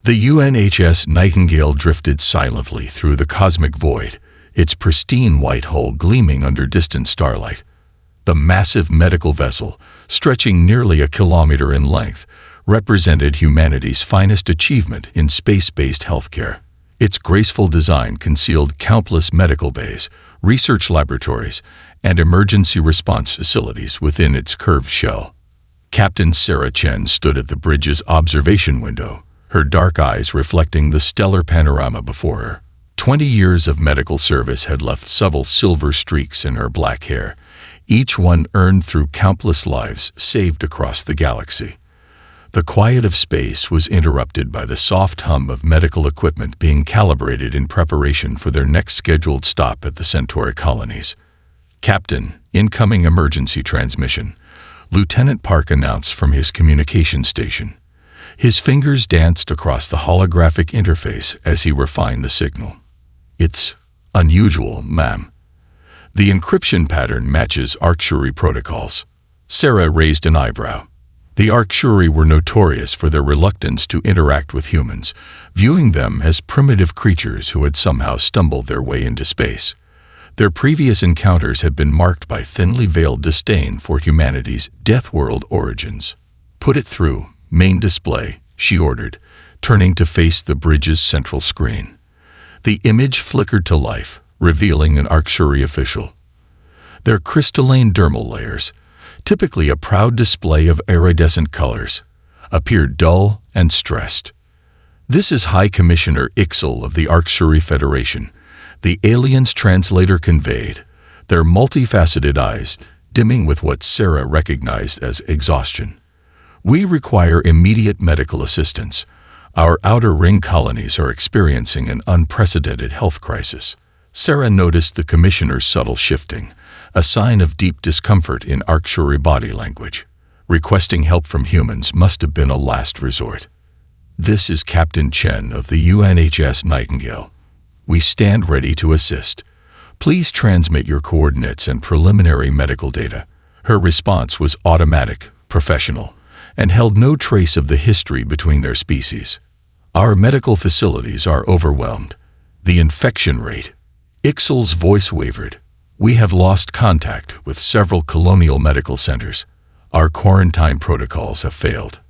The UNHS Nightingale drifted silently through the cosmic void, its pristine white hull gleaming under distant starlight. The massive medical vessel, stretching nearly a kilometer in length, represented humanity's finest achievement in space-based healthcare. Its graceful design concealed countless medical bays, research laboratories, and emergency response facilities within its curved shell. Captain Sarah Chen stood at the bridge's observation window, her dark eyes reflecting the stellar panorama before her. 20 years of medical service had left subtle silver streaks in her black hair, each one earned through countless lives saved across the galaxy. The quiet of space was interrupted by the soft hum of medical equipment being calibrated in preparation for their next scheduled stop at the Centauri colonies. "Captain, incoming emergency transmission," Lieutenant Park announced from his communication station. His fingers danced across the holographic interface as he refined the signal. "It's unusual, ma'am. The encryption pattern matches Arcturi protocols." Sarah raised an eyebrow. The Arcturi were notorious for their reluctance to interact with humans, viewing them as primitive creatures who had somehow stumbled their way into space. Their previous encounters had been marked by thinly veiled disdain for humanity's Deathworld origins. "Put it through main display," she ordered, turning to face the bridge's central screen. The image flickered to life, revealing an Arcturi official. Their crystalline dermal layers, typically a proud display of iridescent colors, appeared dull and stressed. "This is High Commissioner Ixel of the Arcturi Federation," the alien's translator conveyed, their multifaceted eyes dimming with what Sarah recognized as exhaustion. "We require immediate medical assistance. Our outer ring colonies are experiencing an unprecedented health crisis." Sarah noticed the commissioner's subtle shifting, a sign of deep discomfort in Arcturi body language. Requesting help from humans must have been a last resort. "This is Captain Chen of the UNHS Nightingale. We stand ready to assist. Please transmit your coordinates and preliminary medical data." Her response was automatic, professional, and held no trace of the history between their species. "Our medical facilities are overwhelmed. The infection rate..." Ixel's voice wavered. "We have lost contact with several colonial medical centers. Our quarantine protocols have failed."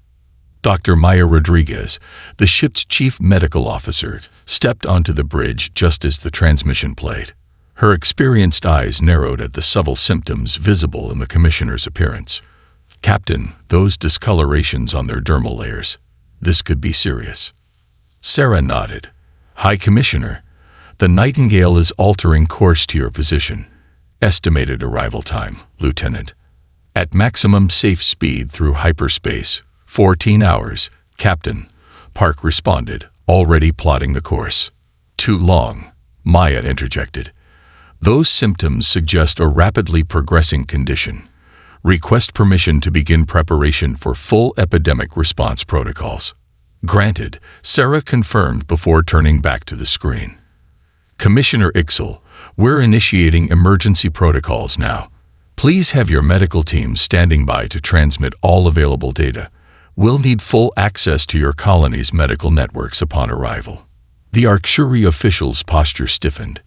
Dr. Maya Rodriguez, the ship's chief medical officer, stepped onto the bridge just as the transmission played. Her experienced eyes narrowed at the subtle symptoms visible in the commissioner's appearance. "Captain, those discolorations on their dermal layers. This could be serious." Sarah nodded. "High Commissioner, the Nightingale is altering course to your position. Estimated arrival time, Lieutenant. At maximum safe speed through hyperspace, 14 hours, Captain," Park responded, already plotting the course. "Too long," Maya interjected. "Those symptoms suggest a rapidly progressing condition. Request permission to begin preparation for full epidemic response protocols." "Granted," Sarah confirmed before turning back to the screen. "Commissioner Ixel, we're initiating emergency protocols now. Please have your medical team standing by to transmit all available data. We'll need full access to your colony's medical networks upon arrival." The Arcturi official's posture stiffened.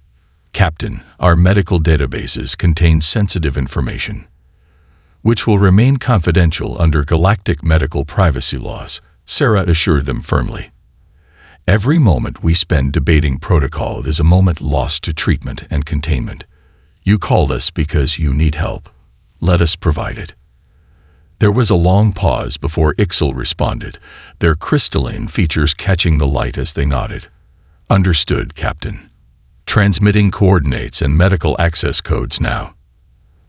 "Captain, our medical databases contain sensitive information, which will remain confidential under galactic medical privacy laws," Sarah assured them firmly. "Every moment we spend debating protocol is a moment lost to treatment and containment. You called us because you need help. Let us provide it." There was a long pause before Ixel responded, their crystalline features catching the light as they nodded. "Understood, Captain. Transmitting coordinates and medical access codes now."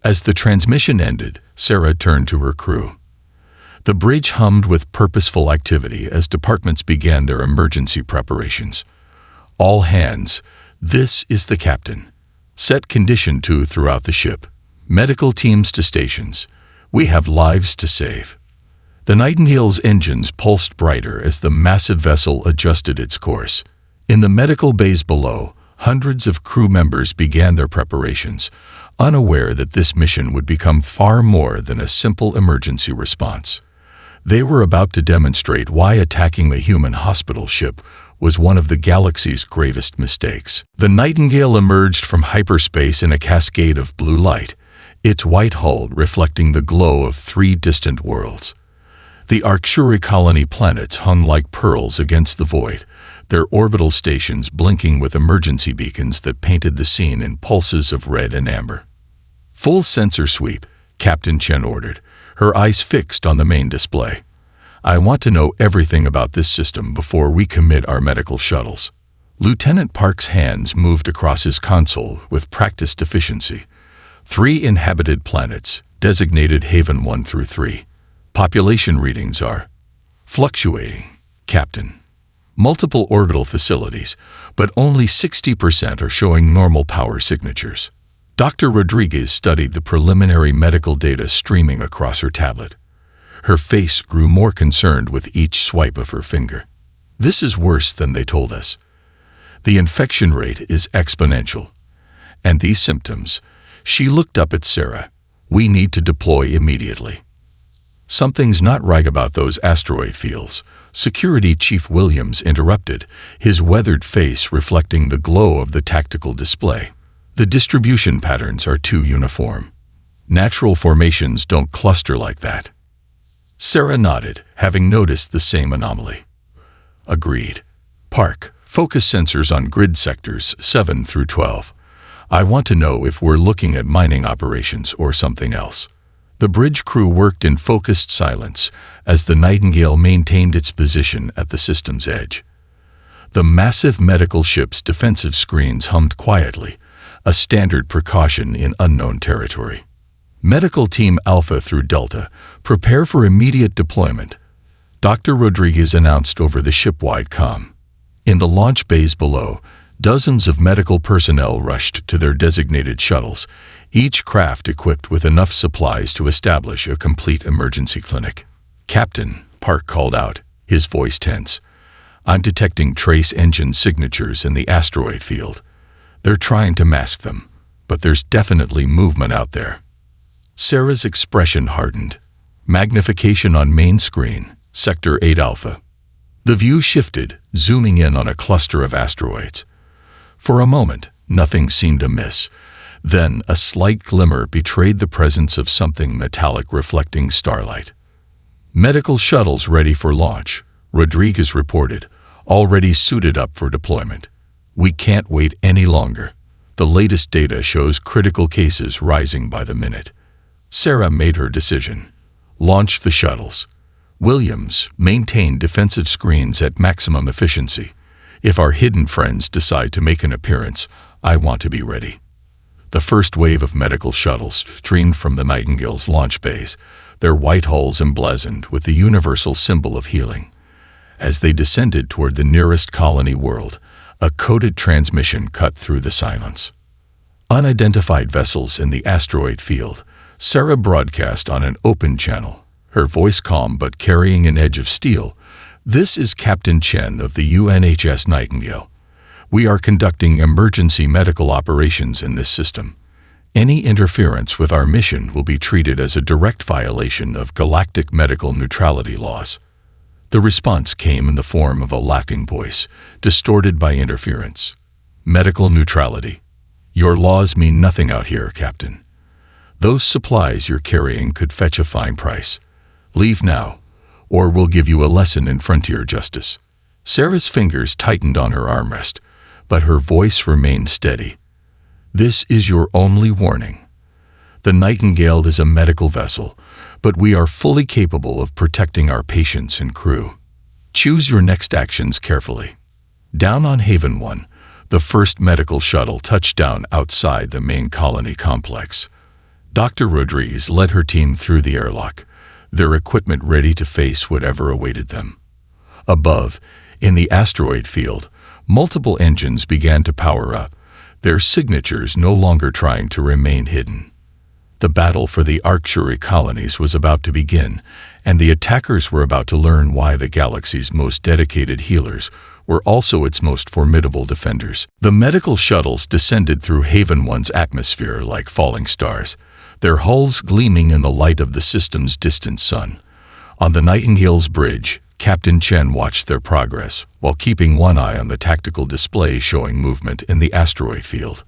As the transmission ended, Sarah turned to her crew. The bridge hummed with purposeful activity as departments began their emergency preparations. "All hands, this is the captain. Set condition 2 throughout the ship. Medical teams to stations. We have lives to save." The Nightingale's engines pulsed brighter as the massive vessel adjusted its course. In the medical bays below, hundreds of crew members began their preparations, unaware that this mission would become far more than a simple emergency response. They were about to demonstrate why attacking the human hospital ship was one of the galaxy's gravest mistakes. The Nightingale emerged from hyperspace in a cascade of blue light, its white hull reflecting the glow of 3 distant worlds. The Arcturian colony planets hung like pearls against the void, their orbital stations blinking with emergency beacons that painted the scene in pulses of red and amber. "Full sensor sweep," Captain Chen ordered, her eyes fixed on the main display. "I want to know everything about this system before we commit our medical shuttles." Lieutenant Park's hands moved across his console with practiced efficiency. 3 inhabited planets, designated Haven 1 through 3. Population readings are fluctuating, Captain. Multiple orbital facilities, but only 60% are showing normal power signatures. Dr. Rodriguez studied the preliminary medical data streaming across her tablet. Her face grew more concerned with each swipe of her finger. "This is worse than they told us. The infection rate is exponential. And these symptoms," she looked up at Sarah, "we need to deploy immediately." "Something's not right about those asteroid fields," Security Chief Williams interrupted, his weathered face reflecting the glow of the tactical display. "The distribution patterns are too uniform. Natural formations don't cluster like that." Sarah nodded, having noticed the same anomaly. "Agreed. Park, focus sensors on grid sectors 7 through 12. I want to know if we're looking at mining operations or something else." The bridge crew worked in focused silence as the Nightingale maintained its position at the system's edge. The massive medical ship's defensive screens hummed quietly, a standard precaution in unknown territory. "Medical Team Alpha through Delta, prepare for immediate deployment," Dr. Rodriguez announced over the ship-wide comm. In the launch bays below, dozens of medical personnel rushed to their designated shuttles, each craft equipped with enough supplies to establish a complete emergency clinic. "Captain," Park called out, his voice tense, "I'm detecting trace engine signatures in the asteroid field. They're trying to mask them, but there's definitely movement out there." Sarah's expression hardened. Magnification on main screen, Sector 8 Alpha. The view shifted, zooming in on a cluster of asteroids. For a moment, nothing seemed amiss. Then a slight glimmer betrayed the presence of something metallic reflecting starlight. "Medical shuttles ready for launch," Rodriguez reported, already suited up for deployment. "We can't wait any longer. The latest data shows critical cases rising by the minute." Sarah made her decision. "Launch the shuttles. Williams, maintain defensive screens at maximum efficiency. If our hidden friends decide to make an appearance, I want to be ready." The first wave of medical shuttles streamed from the Nightingale's launch bays, their white hulls emblazoned with the universal symbol of healing. As they descended toward the nearest colony world, a coded transmission cut through the silence. "Unidentified vessels in the asteroid field," Sarah broadcast on an open channel, her voice calm but carrying an edge of steel. "This is Captain Chen of the UNHS Nightingale. We are conducting emergency medical operations in this system. Any interference with our mission will be treated as a direct violation of galactic medical neutrality laws." The response came in the form of a laughing voice, distorted by interference. "Medical neutrality. Your laws mean nothing out here, Captain. Those supplies you're carrying could fetch a fine price. Leave now, or we'll give you a lesson in frontier justice." Sarah's fingers tightened on her armrest, but her voice remained steady. "This is your only warning. The Nightingale is a medical vessel, but we are fully capable of protecting our patients and crew. Choose your next actions carefully." Down on Haven 1, the first medical shuttle touched down outside the main colony complex. Dr. Rodriguez led her team through the airlock, their equipment ready to face whatever awaited them. Above, in the asteroid field, multiple engines began to power up, their signatures no longer trying to remain hidden. The battle for the Arcturian colonies was about to begin, and the attackers were about to learn why the galaxy's most dedicated healers were also its most formidable defenders. The medical shuttles descended through Haven 1's atmosphere like falling stars, their hulls gleaming in the light of the system's distant sun. On the Nightingale's bridge, Captain Chen watched their progress, while keeping one eye on the tactical display showing movement in the asteroid field.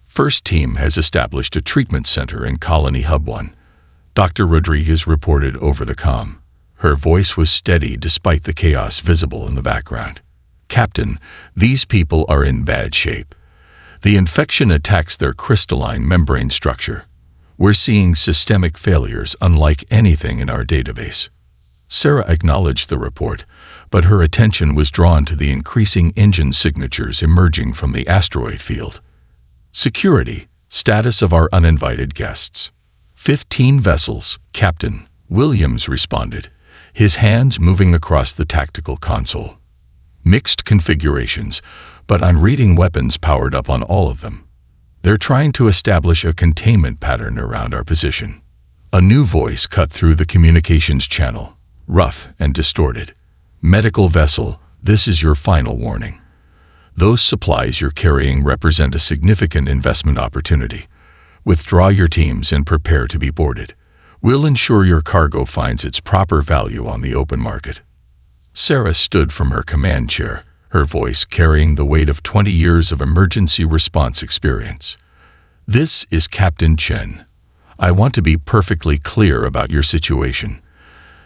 First team has established a treatment center in Colony Hub 1. Dr. Rodriguez reported over the comm. Her voice was steady despite the chaos visible in the background. Captain, these people are in bad shape. The infection attacks their crystalline membrane structure. We're seeing systemic failures unlike anything in our database. Sarah acknowledged the report, but her attention was drawn to the increasing engine signatures emerging from the asteroid field. Security, status of our uninvited guests. 15 vessels, Captain, Williams responded, his hands moving across the tactical console. Mixed configurations, but I'm reading weapons powered up on all of them. They're trying to establish a containment pattern around our position. A new voice cut through the communications channel, rough and distorted. Medical vessel, this is your final warning. Those supplies you're carrying represent a significant investment opportunity. Withdraw your teams and prepare to be boarded. We'll ensure your cargo finds its proper value on the open market. Sarah stood from her command chair, her voice carrying the weight of 20 years of emergency response experience. This is Captain Chen. I want to be perfectly clear about your situation.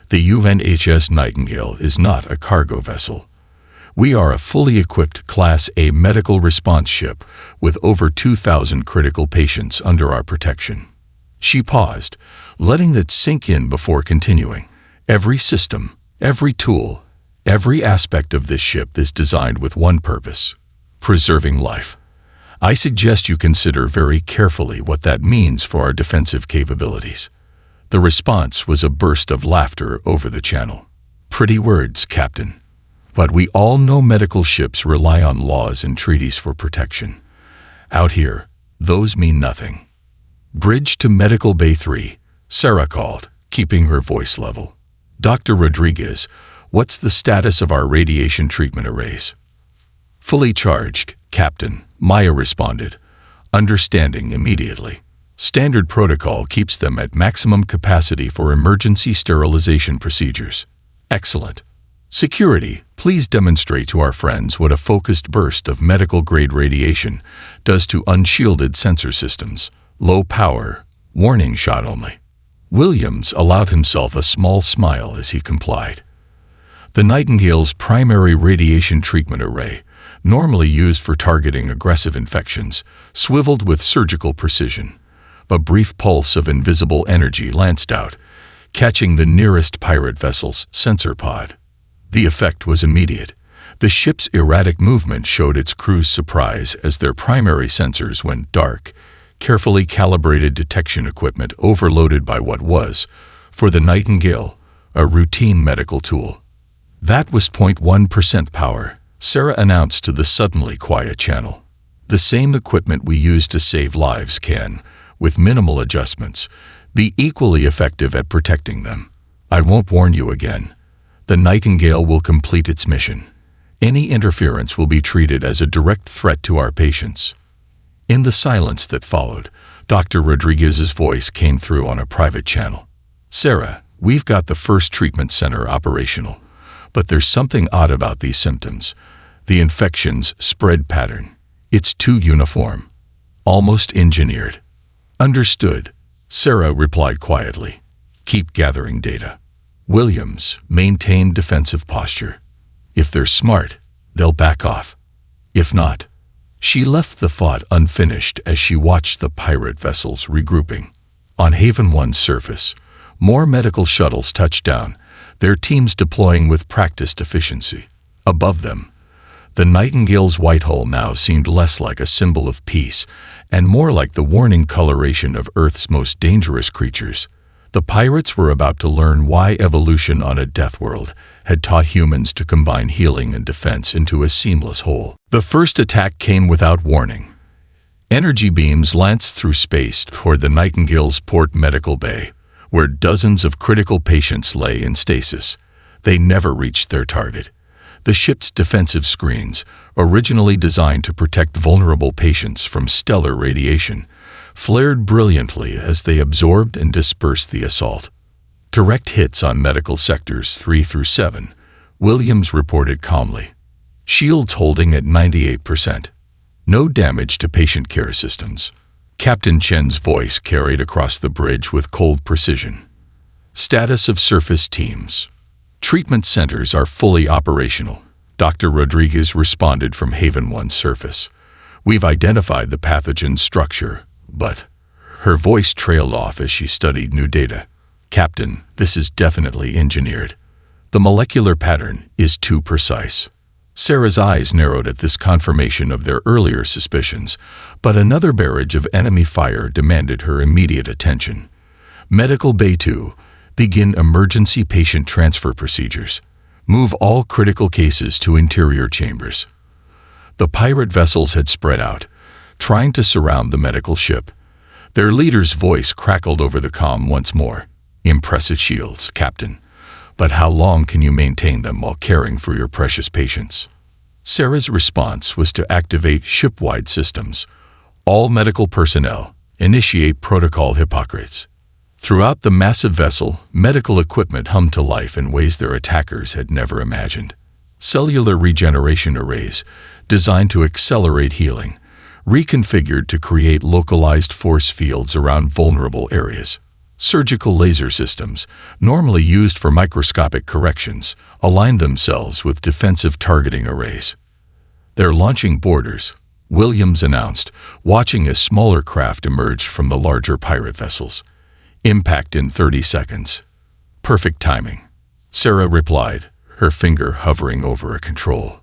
The UNHS Nightingale is not a cargo vessel. We are a fully equipped Class A medical response ship with over 2,000 critical patients under our protection. She paused, letting that sink in before continuing. Every system, every tool, every aspect of this ship is designed with one purpose: preserving life. I suggest you consider very carefully what that means for our defensive capabilities. The response was a burst of laughter over the channel. Pretty words, Captain. But we all know medical ships rely on laws and treaties for protection. Out here, those mean nothing. Bridge to Medical Bay 3, Sarah called, keeping her voice level. Dr. Rodriguez, what's the status of our radiation treatment arrays? Fully charged, Captain, Maya responded, understanding immediately. Standard protocol keeps them at maximum capacity for emergency sterilization procedures. Excellent. Security, please demonstrate to our friends what a focused burst of medical-grade radiation does to unshielded sensor systems. Low power, warning shot only. Williams allowed himself a small smile as he complied. The Nightingale's primary radiation treatment array, normally used for targeting aggressive infections, swiveled with surgical precision. A brief pulse of invisible energy lanced out, catching the nearest pirate vessel's sensor pod. The effect was immediate. The ship's erratic movement showed its crew's surprise as their primary sensors went dark, carefully calibrated detection equipment overloaded by what was, for the Nightingale, a routine medical tool. That was 0.1% power, Sarah announced to the suddenly quiet channel. The same equipment we use to save lives can, with minimal adjustments, be equally effective at protecting them. I won't warn you again. The Nightingale will complete its mission. Any interference will be treated as a direct threat to our patients. In the silence that followed, Dr. Rodriguez's voice came through on a private channel. Sarah, we've got the first treatment center operational, but there's something odd about these symptoms. The infection's spread pattern. It's too uniform. Almost engineered. Understood, Sarah replied quietly. Keep gathering data. Williams, maintain defensive posture. If they're smart, they'll back off. If not, she left the thought unfinished as she watched the pirate vessels regrouping. On Haven 1's surface, more medical shuttles touched down, their teams deploying with practiced efficiency. Above them, the Nightingale's white hull now seemed less like a symbol of peace and more like the warning coloration of Earth's most dangerous creatures. The pirates were about to learn why evolution on a death world had taught humans to combine healing and defense into a seamless whole. The first attack came without warning. Energy beams lanced through space toward the Nightingale's port medical bay, where dozens of critical patients lay in stasis. They never reached their target. The ship's defensive screens, originally designed to protect vulnerable patients from stellar radiation, flared brilliantly as they absorbed and dispersed the assault. Direct hits on medical sectors 3 through 7, Williams reported calmly. Shields holding at 98%. No damage to patient care systems. Captain Chen's voice carried across the bridge with cold precision. Status of surface teams. Treatment centers are fully operational. Dr. Rodriguez responded from Haven 1's surface. We've identified the pathogen's structure, but... Her voice trailed off as she studied new data. Captain, this is definitely engineered. The molecular pattern is too precise. Sarah's eyes narrowed at this confirmation of their earlier suspicions, but another barrage of enemy fire demanded her immediate attention. Medical Bay 2, begin emergency patient transfer procedures. Move all critical cases to interior chambers. The pirate vessels had spread out, trying to surround the medical ship. Their leader's voice crackled over the comm once more. Impressive shields, Captain. But how long can you maintain them while caring for your precious patients? Sarah's response was to activate ship-wide systems. All medical personnel, initiate Protocol Hippocrates. Throughout the massive vessel, medical equipment hummed to life in ways their attackers had never imagined. Cellular regeneration arrays, designed to accelerate healing, reconfigured to create localized force fields around vulnerable areas. Surgical laser systems, normally used for microscopic corrections, aligned themselves with defensive targeting arrays. They're launching boarders, Williams announced, watching as smaller craft emerged from the larger pirate vessels. Impact in 30 seconds. Perfect timing, Sarah replied, her finger hovering over a control.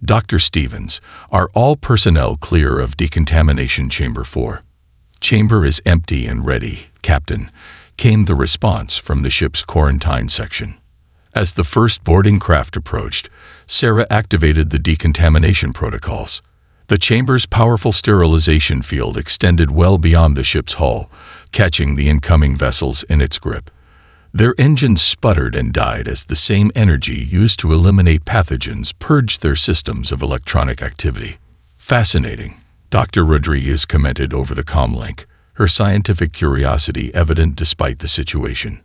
Dr. Stevens, are all personnel clear of decontamination chamber 4? Chamber is empty and ready, Captain, came the response from the ship's quarantine section. As the first boarding craft approached, Sarah activated the decontamination protocols. The chamber's powerful sterilization field extended well beyond the ship's hull, catching the incoming vessels in its grip. Their engines sputtered and died as the same energy used to eliminate pathogens purged their systems of electronic activity. Fascinating, Dr. Rodriguez commented over the comlink, her scientific curiosity evident despite the situation.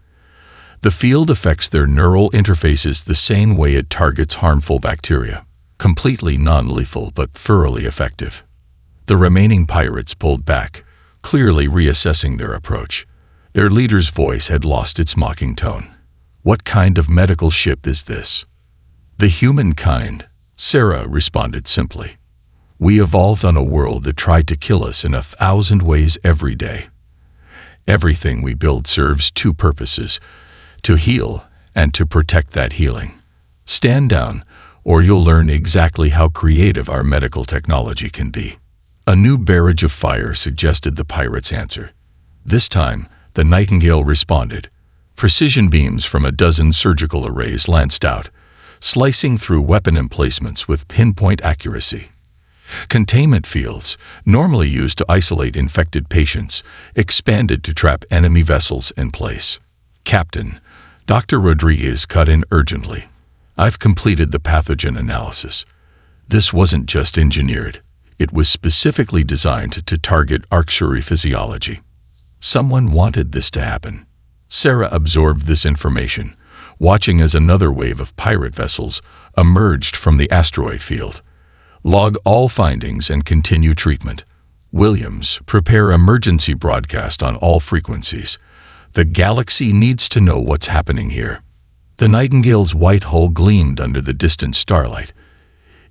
The field affects their neural interfaces the same way it targets harmful bacteria. Completely non-lethal but thoroughly effective. The remaining pirates pulled back, clearly reassessing their approach. Their leader's voice had lost its mocking tone. What kind of medical ship is this? The Humankind, Sarah responded simply. We evolved on a world that tried to kill us in 1,000 ways every day. Everything we build serves two purposes, to heal and to protect that healing. Stand down, or you'll learn exactly how creative our medical technology can be. A new barrage of fire suggested the pirate's answer. This time, the Nightingale responded. Precision beams from a dozen surgical arrays lanced out, slicing through weapon emplacements with pinpoint accuracy. Containment fields, normally used to isolate infected patients, expanded to trap enemy vessels in place. Captain, Dr. Rodriguez cut in urgently. I've completed the pathogen analysis. This wasn't just engineered. It was specifically designed to target arcsuary physiology. Someone wanted this to happen. Sarah absorbed this information, watching as another wave of pirate vessels emerged from the asteroid field. Log all findings and continue treatment. Williams, prepare emergency broadcast on all frequencies. The galaxy needs to know what's happening here. The Nightingale's white hull gleamed under the distant starlight,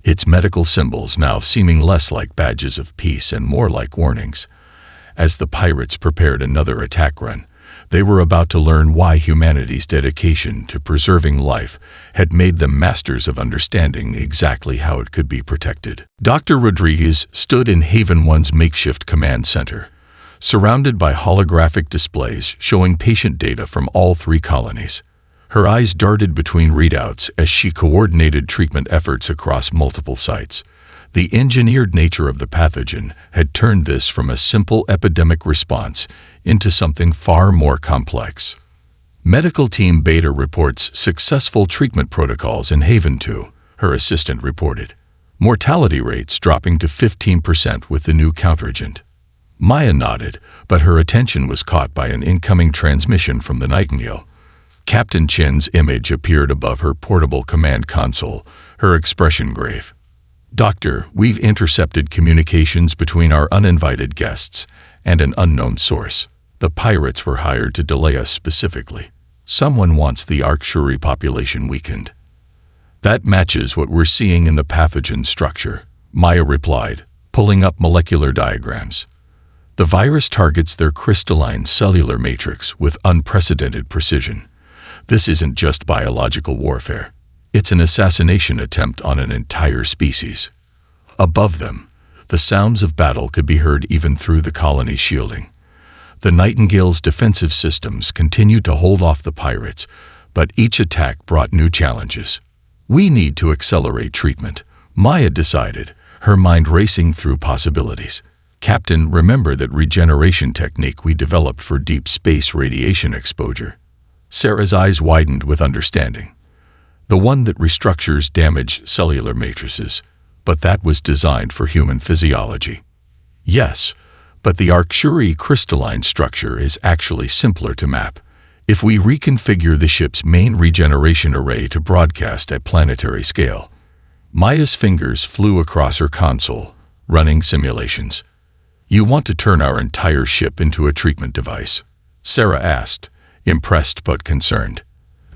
its medical symbols now seeming less like badges of peace and more like warnings. As the pirates prepared another attack run, they were about to learn why humanity's dedication to preserving life had made them masters of understanding exactly how it could be protected. Dr. Rodriguez stood in Haven 1's makeshift command center, surrounded by holographic displays showing patient data from all 3 colonies. Her eyes darted between readouts as she coordinated treatment efforts across multiple sites. The engineered nature of the pathogen had turned this from a simple epidemic response into something far more complex. Medical Team Beta reports successful treatment protocols in Haven 2, her assistant reported. Mortality rates dropping to 15% with the new counteragent. Maya nodded, but her attention was caught by an incoming transmission from the Nightingale. Captain Chen's image appeared above her portable command console, her expression grave. "Doctor, we've intercepted communications between our uninvited guests and an unknown source. The pirates were hired to delay us specifically. Someone wants the Arcturian population weakened." "That matches what we're seeing in the pathogen structure," Maya replied, pulling up molecular diagrams. "The virus targets their crystalline cellular matrix with unprecedented precision. This isn't just biological warfare. It's an assassination attempt on an entire species." Above them, the sounds of battle could be heard even through the colony's shielding. The Nightingale's defensive systems continued to hold off the pirates, but each attack brought new challenges. "We need to accelerate treatment," Maya decided, her mind racing through possibilities. "Captain, remember that regeneration technique we developed for deep space radiation exposure?" Sarah's eyes widened with understanding. "The one that restructures damaged cellular matrices, but that was designed for human physiology." "Yes, but the Arcturian crystalline structure is actually simpler to map. If we reconfigure the ship's main regeneration array to broadcast at planetary scale." Maya's fingers flew across her console, running simulations. "You want to turn our entire ship into a treatment device?" Sarah asked, impressed but concerned.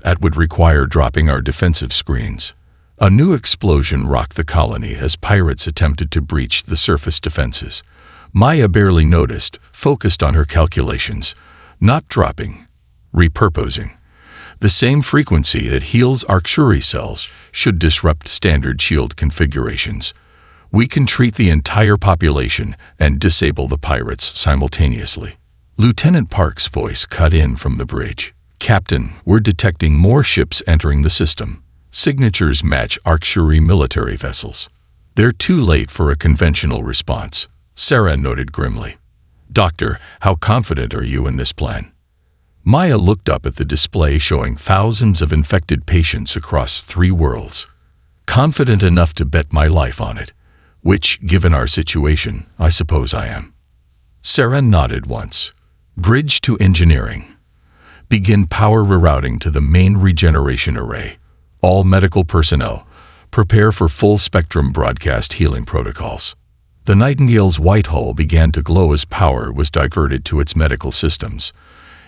"That would require dropping our defensive screens." A new explosion rocked the colony as pirates attempted to breach the surface defenses. Maya barely noticed, focused on her calculations. Not dropping, repurposing. The same frequency that heals Arcturian cells should disrupt standard shield configurations. "We can treat the entire population and disable the pirates simultaneously." Lieutenant Park's voice cut in from the bridge. "Captain, we're detecting more ships entering the system. Signatures match Arcturian military vessels. They're too late for a conventional response," Sarah noted grimly. "Doctor, how confident are you in this plan?" Maya looked up at the display showing thousands of infected patients across 3 worlds. "Confident enough to bet my life on it, which, given our situation, I suppose I am." Sarah nodded once. "Bridge to engineering. Begin power rerouting to the main regeneration array. All medical personnel, prepare for full-spectrum broadcast healing protocols." The Nightingale's white hull began to glow as power was diverted to its medical systems.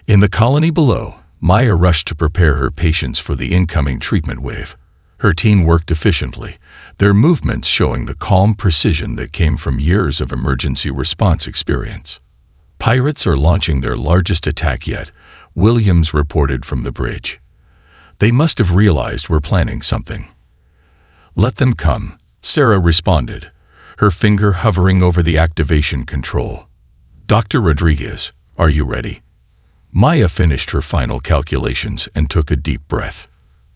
In the colony below, Maya rushed to prepare her patients for the incoming treatment wave. Her team worked efficiently, their movements showing the calm precision that came from years of emergency response experience. "Pirates are launching their largest attack yet," Williams reported from the bridge. "They must have realized we're planning something." "Let them come," Sarah responded, her finger hovering over the activation control. "Dr. Rodriguez, are you ready?" Maya finished her final calculations and took a deep breath.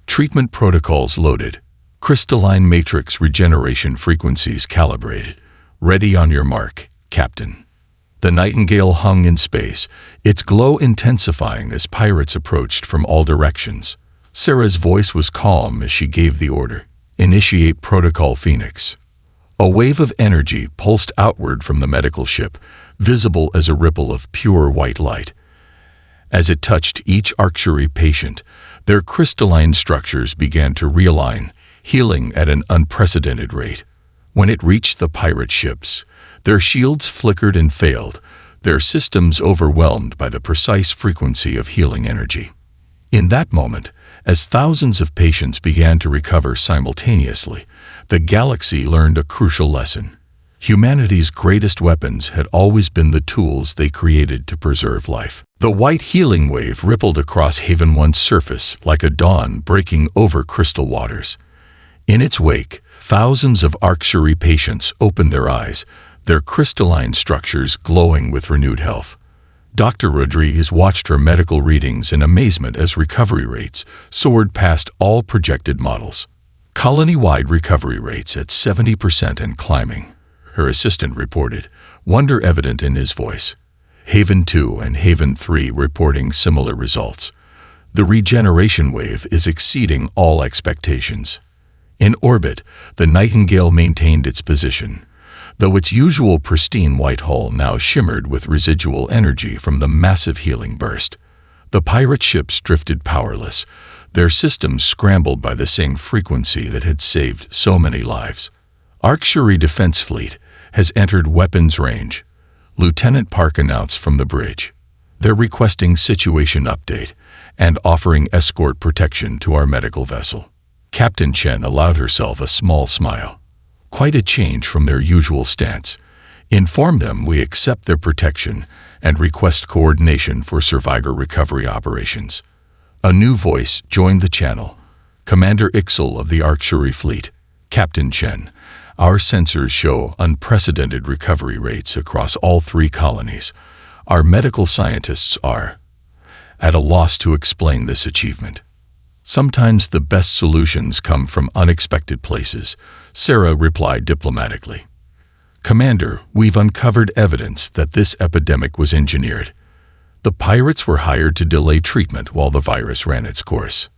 Treatment protocols loaded. Crystalline matrix regeneration frequencies calibrated. "Ready on your mark, Captain." The Nightingale hung in space, its glow intensifying as pirates approached from all directions. Sarah's voice was calm as she gave the order. "Initiate Protocol Phoenix." A wave of energy pulsed outward from the medical ship, visible as a ripple of pure white light. As it touched each Arcturian patient, their crystalline structures began to realign, healing at an unprecedented rate. When it reached the pirate ships, their shields flickered and failed, their systems overwhelmed by the precise frequency of healing energy. In that moment, as thousands of patients began to recover simultaneously, the galaxy learned a crucial lesson. Humanity's greatest weapons had always been the tools they created to preserve life. The white healing wave rippled across Haven 1's surface like a dawn breaking over crystal waters. In its wake, thousands of Arcturian patients opened their eyes, their crystalline structures glowing with renewed health. Dr. Rodriguez watched her medical readings in amazement as recovery rates soared past all projected models. Colony-wide recovery rates at 70% and climbing, her assistant reported, wonder evident in his voice. Haven 2 and Haven 3 reporting similar results. The regeneration wave is exceeding all expectations. In orbit, the Nightingale maintained its position, though its usual pristine white hull now shimmered with residual energy from the massive healing burst. The pirate ships drifted powerless, their systems scrambled by the same frequency that had saved so many lives. HFY Defense Fleet has entered weapons range, Lieutenant Park announced from the bridge. They're requesting situation update and offering escort protection to our medical vessel. Captain Chen allowed herself a small smile. Quite a change from their usual stance. Inform them we accept their protection and request coordination for survivor recovery operations. A new voice joined the channel. Commander Ixel of the HFY Fleet. Captain Chen, our sensors show unprecedented recovery rates across all 3 colonies. Our medical scientists are at a loss to explain this achievement. Sometimes the best solutions come from unexpected places, Sarah replied diplomatically. Commander, we've uncovered evidence that this epidemic was engineered. The pirates were hired to delay treatment while the virus ran its course.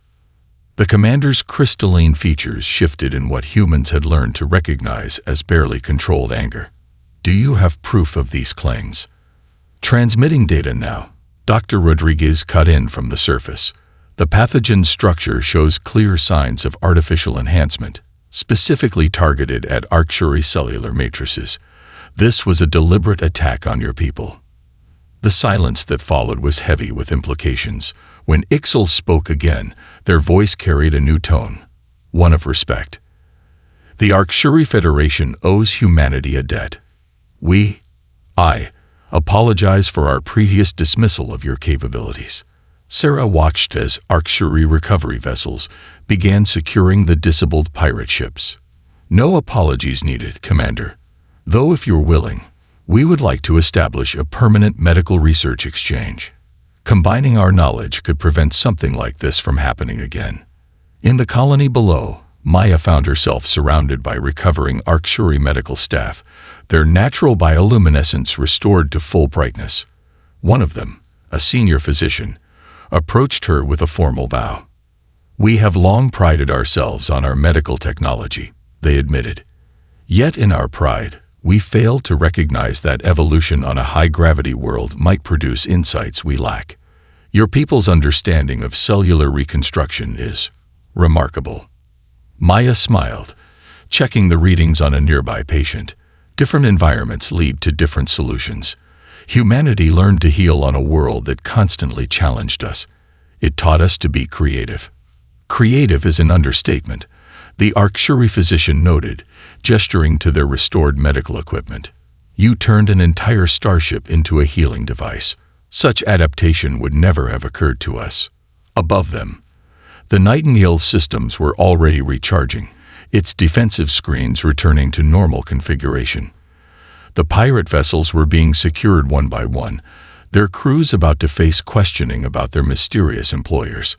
The commander's crystalline features shifted in what humans had learned to recognize as barely controlled anger. Do you have proof of these claims? Transmitting data now. Dr. Rodriguez cut in from the surface. The pathogen structure shows clear signs of artificial enhancement, specifically targeted at HFY cellular matrices. This was a deliberate attack on your people. The silence that followed was heavy with implications. When Ixel spoke again, their voice carried a new tone, one of respect. The HFY Federation owes humanity a debt. I apologize for our previous dismissal of your capabilities. Sarah watched as HFY recovery vessels began securing the disabled pirate ships. No apologies needed, Commander. Though if you're willing, we would like to establish a permanent medical research exchange. Combining our knowledge could prevent something like this from happening again. In the colony below, Maya found herself surrounded by recovering HFY medical staff, their natural bioluminescence restored to full brightness. One of them, a senior physician, approached her with a formal bow. We have long prided ourselves on our medical technology, they admitted. Yet in our pride, we fail to recognize that evolution on a high-gravity world might produce insights we lack. Your people's understanding of cellular reconstruction is remarkable. Maya smiled, checking the readings on a nearby patient. Different environments lead to different solutions. Humanity learned to heal on a world that constantly challenged us. It taught us to be creative. Creative is an understatement, the HFY physician noted, gesturing to their restored medical equipment. You turned an entire starship into a healing device. Such adaptation would never have occurred to us. Above them, the Nightingale systems were already recharging, its defensive screens returning to normal configuration. The pirate vessels were being secured one by one, their crews about to face questioning about their mysterious employers.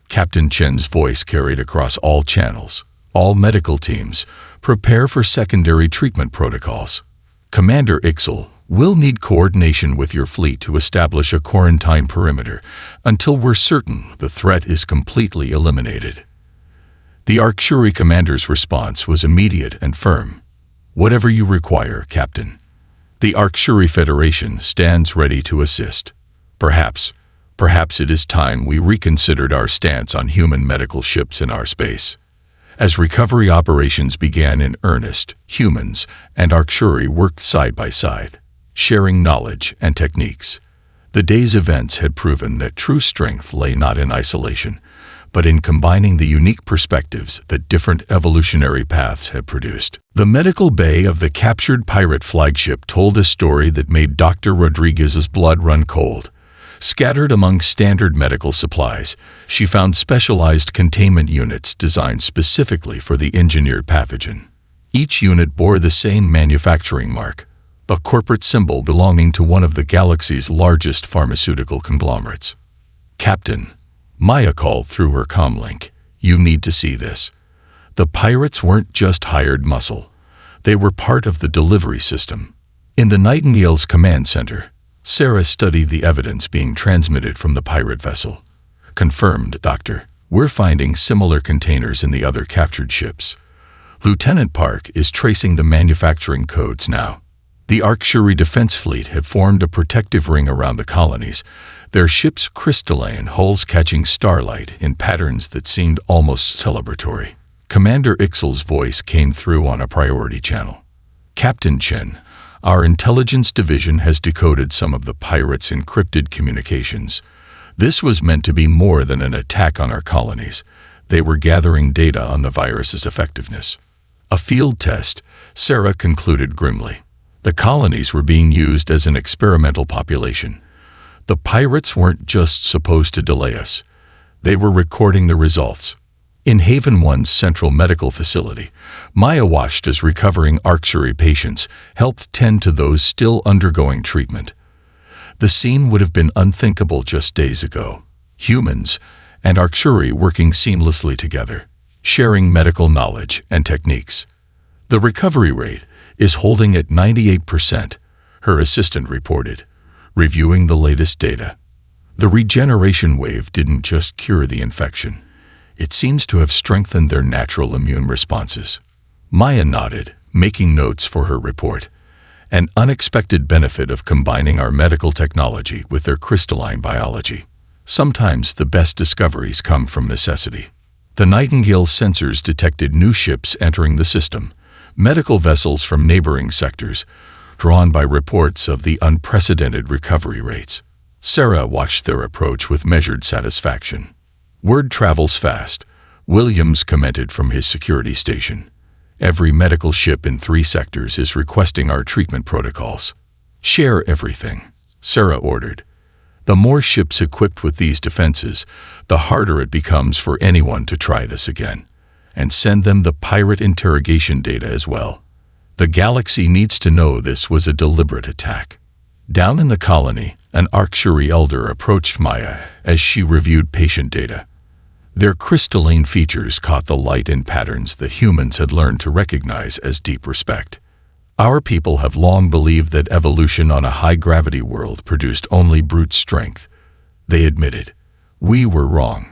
Captain Chen's voice carried across all channels. All medical teams, prepare for secondary treatment protocols. Commander Ixel, we'll need coordination with your fleet to establish a quarantine perimeter until we're certain the threat is completely eliminated. The HFY commander's response was immediate and firm. Whatever you require, Captain. The HFY Federation stands ready to assist. Perhaps it is time we reconsidered our stance on human medical ships in our space. As recovery operations began in earnest, humans and HFY worked side by side, sharing knowledge and techniques. The day's events had proven that true strength lay not in isolation, but in combining the unique perspectives that different evolutionary paths had produced. The medical bay of the captured pirate flagship told a story that made Dr. Rodriguez's blood run cold. Scattered among standard medical supplies, she found specialized containment units designed specifically for the engineered pathogen. Each unit bore the same manufacturing mark, a corporate symbol belonging to one of the galaxy's largest pharmaceutical conglomerates. Captain, Maya called through her comlink, you need to see this. The pirates weren't just hired muscle. They were part of the delivery system. In the Nightingale's command center, Sarah studied the evidence being transmitted from the pirate vessel. Confirmed, Doctor. We're finding similar containers in the other captured ships. Lieutenant Park is tracing the manufacturing codes now. The Arcturi defense fleet had formed a protective ring around the colonies, their ships' crystalline hulls catching starlight in patterns that seemed almost celebratory. Commander Ixel's voice came through on a priority channel. "Captain Chen, our intelligence division has decoded some of the pirates' encrypted communications. This was meant to be more than an attack on our colonies. They were gathering data on the virus's effectiveness." "A field test," Sarah concluded grimly. The colonies were being used as an experimental population. The pirates weren't just supposed to delay us. They were recording the results. In Haven 1's central medical facility, Maya watched as recovering Arcturi patients helped tend to those still undergoing treatment. The scene would have been unthinkable just days ago. Humans and Arcturi working seamlessly together, sharing medical knowledge and techniques. "The recovery rate is holding at 98%, her assistant reported, reviewing the latest data. "The regeneration wave didn't just cure the infection. It seems to have strengthened their natural immune responses." Maya nodded, making notes for her report. An unexpected benefit of combining our medical technology with their crystalline biology. Sometimes the best discoveries come from necessity. The Nightingale sensors detected new ships entering the system, medical vessels from neighboring sectors, drawn by reports of the unprecedented recovery rates. Sarah watched their approach with measured satisfaction. "Word travels fast," Williams commented from his security station. "Every medical ship in 3 sectors is requesting our treatment protocols." "Share everything," Sarah ordered. The more ships equipped with these defenses, the harder it becomes for anyone to try this again. And send them the pirate interrogation data as well. The galaxy needs to know this was a deliberate attack. Down in the colony, an Arcturi elder approached Maya as she reviewed patient data. Their crystalline features caught the light in patterns that humans had learned to recognize as deep respect. "Our people have long believed that evolution on a high-gravity world produced only brute strength," they admitted. "We were wrong.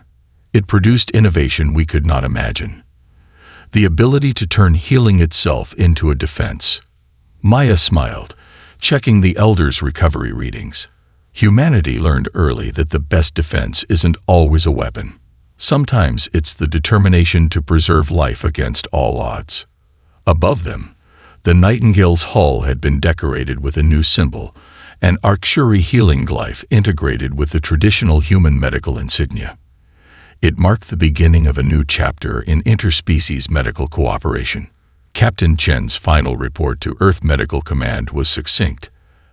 It produced innovation we could not imagine. The ability to turn healing itself into a defense." Maya smiled, checking the elder's recovery readings. "Humanity learned early that the best defense isn't always a weapon. Sometimes it's the determination to preserve life against all odds." Above them, the Nightingale's hull had been decorated with a new symbol, an Arcturi healing glyph integrated with the traditional human medical insignia. It marked the beginning of a new chapter in interspecies medical cooperation. Captain Chen's final report to Earth Medical Command was succinct.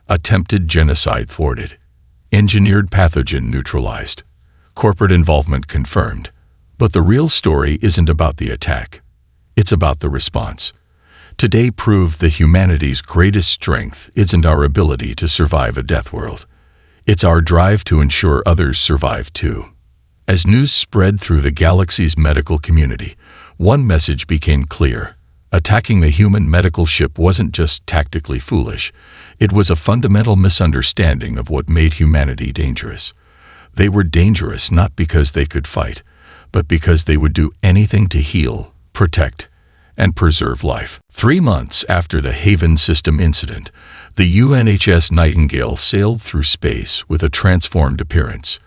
"Attempted genocide thwarted. Engineered pathogen neutralized. Corporate involvement confirmed." But the real story isn't about the attack. It's about the response. Today proved that humanity's greatest strength isn't our ability to survive a death world. It's our drive to ensure others survive too. As news spread through the galaxy's medical community, one message became clear. Attacking the human medical ship wasn't just tactically foolish. It was a fundamental misunderstanding of what made humanity dangerous. They were dangerous not because they could fight, but because they would do anything to heal, protect, and preserve life. 3 months after the Haven System incident, the UNHS Nightingale sailed through space with a transformed appearance.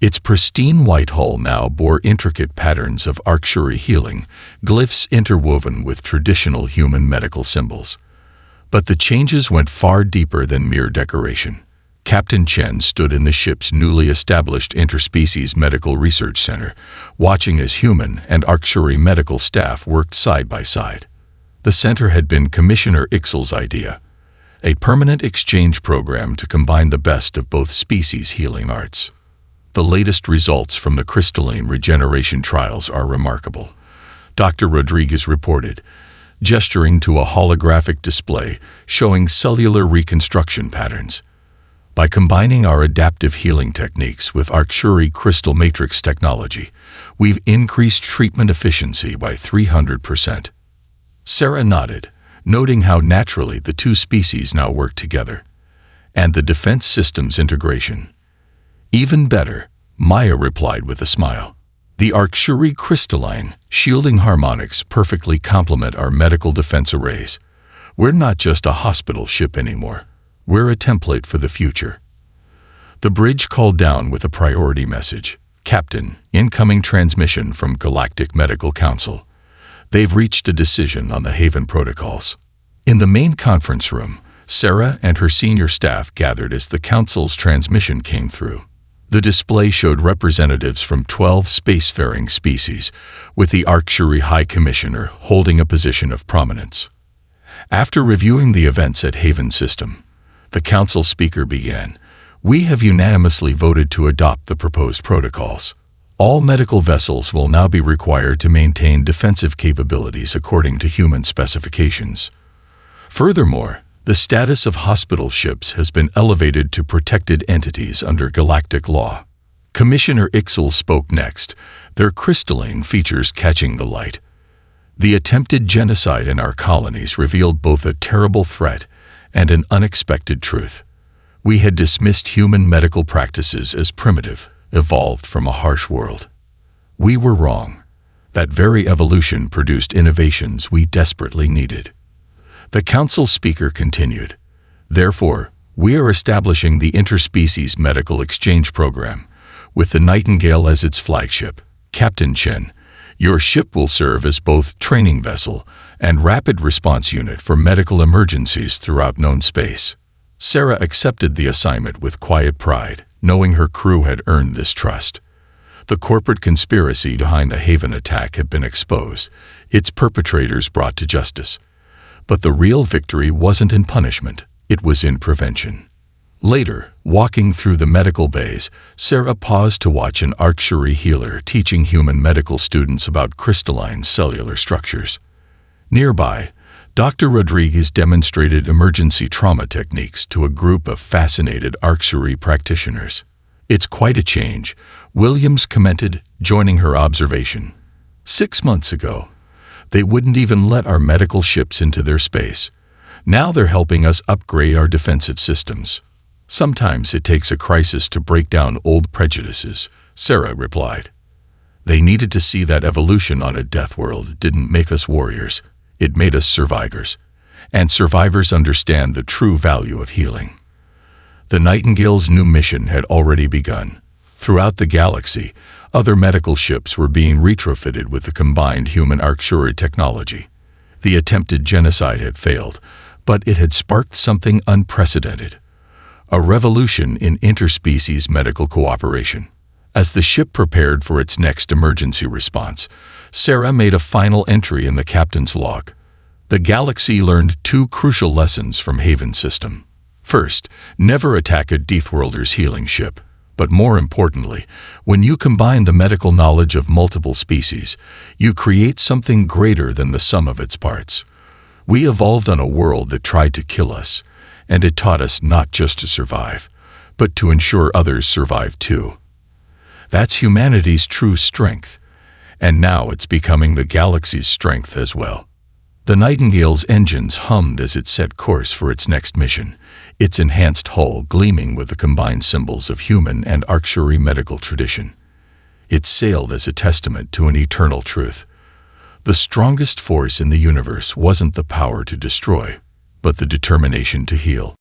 Its pristine white hull now bore intricate patterns of Arcturi healing, glyphs interwoven with traditional human medical symbols. But the changes went far deeper than mere decoration. Captain Chen stood in the ship's newly established Interspecies Medical Research Center, watching as human and Arcturi medical staff worked side by side. The center had been Commissioner Ixel's idea, a permanent exchange program to combine the best of both species' healing arts. The latest results from the crystalline regeneration trials are remarkable, Dr. Rodriguez reported, gesturing to a holographic display showing cellular reconstruction patterns. By combining our adaptive healing techniques with Arcturi crystal matrix technology, we've increased treatment efficiency by 300%. Sarah nodded, noting how naturally the two species now work together. And the defense systems integration. "Even better," Maya replied with a smile. "The Arcturi crystalline, shielding harmonics perfectly complement our medical defense arrays. We're not just a hospital ship anymore. We're a template for the future. The bridge called down with a priority message. Captain, incoming transmission from Galactic Medical Council. They've reached a decision on the Haven protocols. In the main conference room, Sarah and her senior staff gathered as the Council's transmission came through. The display showed representatives from 12 spacefaring species, with the HFY High Commissioner holding a position of prominence. After reviewing the events at Haven System, the Council speaker began. We have unanimously voted to adopt the proposed protocols. All medical vessels will now be required to maintain defensive capabilities according to human specifications. Furthermore, the status of hospital ships has been elevated to protected entities under galactic law. Commissioner Ixel spoke next, their crystalline features catching the light. The attempted genocide in our colonies revealed both a terrible threat and an unexpected truth. We had dismissed human medical practices as primitive, evolved from a harsh world. We were wrong. That very evolution produced innovations we desperately needed. The Council speaker continued. Therefore, we are establishing the Interspecies Medical Exchange Program, with the Nightingale as its flagship. Captain Chen, your ship will serve as both training vessel and rapid response unit for medical emergencies throughout known space. Sarah accepted the assignment with quiet pride, knowing her crew had earned this trust. The corporate conspiracy behind the Haven attack had been exposed, its perpetrators brought to justice. But the real victory wasn't in punishment, it was in prevention. Later, walking through the medical bays, Sarah paused to watch an HFY healer teaching human medical students about crystalline cellular structures. Nearby, Dr. Rodriguez demonstrated emergency trauma techniques to a group of fascinated HFY practitioners. It's quite a change, Williams commented, joining her observation. 6 months ago, they wouldn't even let our medical ships into their space. Now they're helping us upgrade our defensive systems. Sometimes it takes a crisis to break down old prejudices, Sarah replied. They needed to see that evolution on a Deathworld didn't make us warriors. It made us survivors, and survivors understand the true value of healing. The Nightingale's new mission had already begun. Throughout the galaxy, other medical ships were being retrofitted with the combined human HFY technology. The attempted genocide had failed, but it had sparked something unprecedented. A revolution in interspecies medical cooperation. As the ship prepared for its next emergency response, Sarah made a final entry in the captain's log. The galaxy learned 2 crucial lessons from Haven System. First, never attack a Deathworlder's healing ship. But more importantly, when you combine the medical knowledge of multiple species, you create something greater than the sum of its parts. We evolved on a world that tried to kill us, and it taught us not just to survive, but to ensure others survive too. That's humanity's true strength, and now it's becoming the galaxy's strength as well. The Nightingale's engines hummed as it set course for its next mission, its enhanced hull gleaming with the combined symbols of human and HFY medical tradition. It sailed as a testament to an eternal truth. The strongest force in the universe wasn't the power to destroy, but the determination to heal.